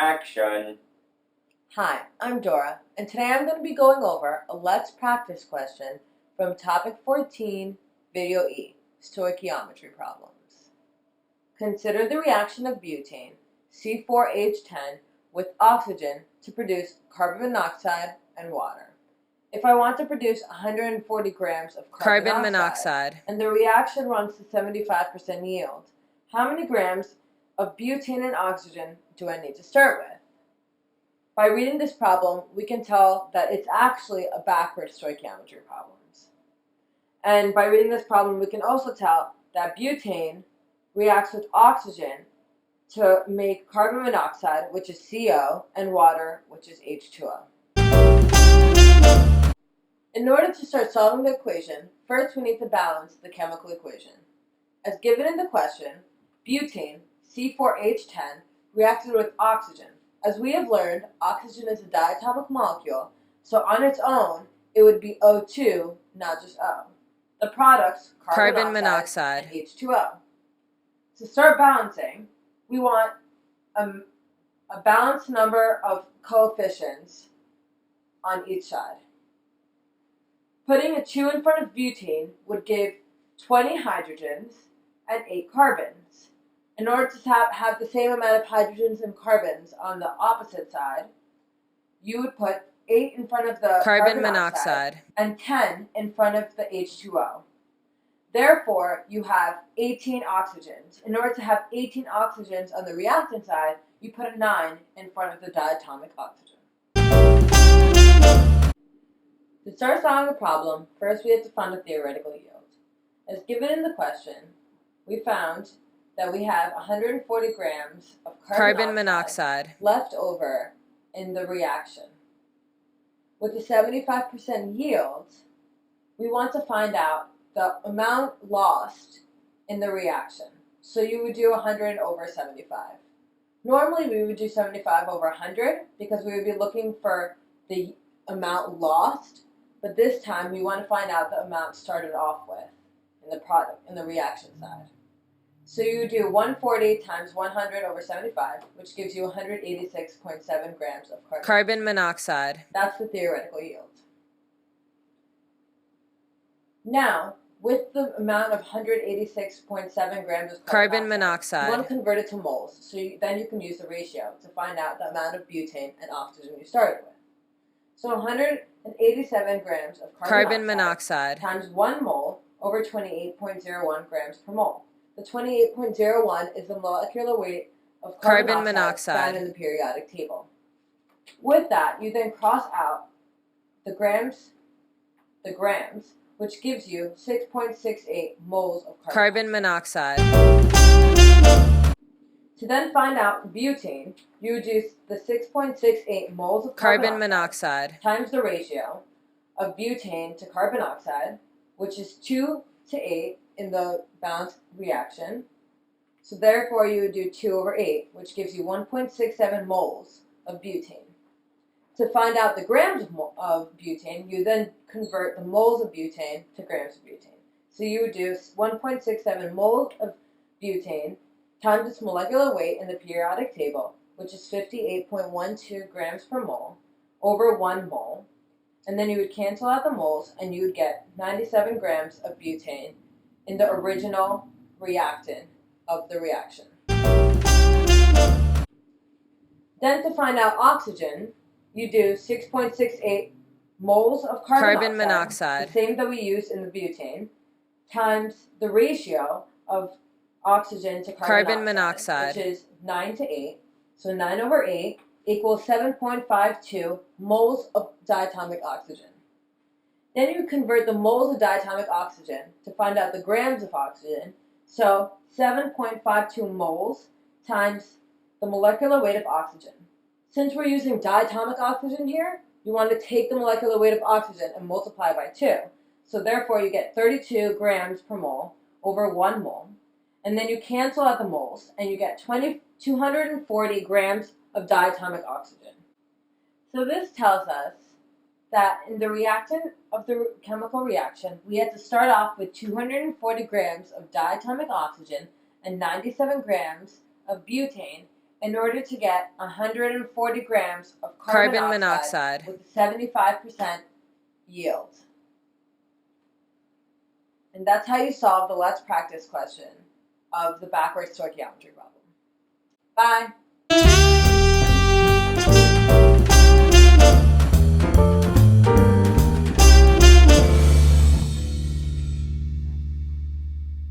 Action. Hi, I'm Dora, and today I'm going to be going over a Let's Practice question from Topic 14, Video E, Stoichiometry Problems. Consider the reaction of butane, C4H10, with oxygen to produce carbon monoxide and water. If I want to produce 140 grams of carbon monoxide and the reaction runs to 75% yield, how many grams of butane and oxygen do I need to start with? By reading this problem, we can tell that it's actually a backward stoichiometry problem. And by reading this problem, we can also tell that butane reacts with oxygen to make carbon monoxide, which is CO, and water, which is H2O. In order to start solving the equation, first we need to balance the chemical equation. As given in the question, butane, C4H10, reacted with oxygen. As we have learned, oxygen is a diatomic molecule, so on its own, it would be O2, not just O. The products, carbon monoxide and H2O. To start balancing, we want a balanced number of coefficients on each side. Putting a 2 in front of butane would give 20 hydrogens and 8 carbons. In order to have the same amount of hydrogens and carbons on the opposite side, you would put 8 in front of the carbon monoxide and 10 in front of the H2O. Therefore, you have 18 oxygens. In order to have 18 oxygens on the reactant side, you put a 9 in front of the diatomic oxygen. To start solving the problem, first we have to find a theoretical yield. As given in the question, we found that we have 140 grams of carbon monoxide left over in the reaction. With the 75% yield, we want to find out the amount lost in the reaction. So you would do 100 over 75. Normally we would do 75 over 100 because we would be looking for the amount lost, but this time we want to find out the amount started off with in the product, in the reaction side. So you do 140 times 100 over 75, which gives you 186.7 grams of carbon monoxide. That's the theoretical yield. Now, with the amount of 186.7 grams of carbon monoxide, you want to convert it to moles. So then you can use the ratio to find out the amount of butane and oxygen you started with. So 187 grams of carbon monoxide times 1 mole over 28.01 grams per mole. The 28.01 is the molecular weight of carbon monoxide found in the periodic table. With that, you then cross out the grams, which gives you 6.68 moles of carbon monoxide. To then find out for butane, you reduce the 6.68 moles of carbon monoxide times the ratio of butane to carbon monoxide, which is 2 to 8 in the balanced reaction. So therefore you would do 2 over 8, which gives you 1.67 moles of butane. To find out the grams of butane, you then convert the moles of butane to grams of butane. So you would do 1.67 moles of butane times its molecular weight in the periodic table, which is 58.12 grams per mole, over 1 mole. And then you would cancel out the moles, and you would get 97 grams of butane in the original reactant of the reaction. Then to find out oxygen, you do 6.68 moles of carbon monoxide, the same that we used in the butane, times the ratio of oxygen to carbon monoxide, which is 9 to 8. So 9 over 8 equals 7.52 moles of diatomic oxygen. Then you convert the moles of diatomic oxygen to find out the grams of oxygen. So 7.52 moles times the molecular weight of oxygen. Since we're using diatomic oxygen here, you want to take the molecular weight of oxygen and multiply by 2. So therefore you get 32 grams per mole over 1 mole. And then you cancel out the moles, and you get 240 grams of diatomic oxygen. So this tells us that in the reactant of the chemical reaction, we had to start off with 240 grams of diatomic oxygen and 97 grams of butane in order to get 140 grams of carbon monoxide with a 75% yield. And that's how you solve the let's practice question of the backwards stoichiometry problem. Bye.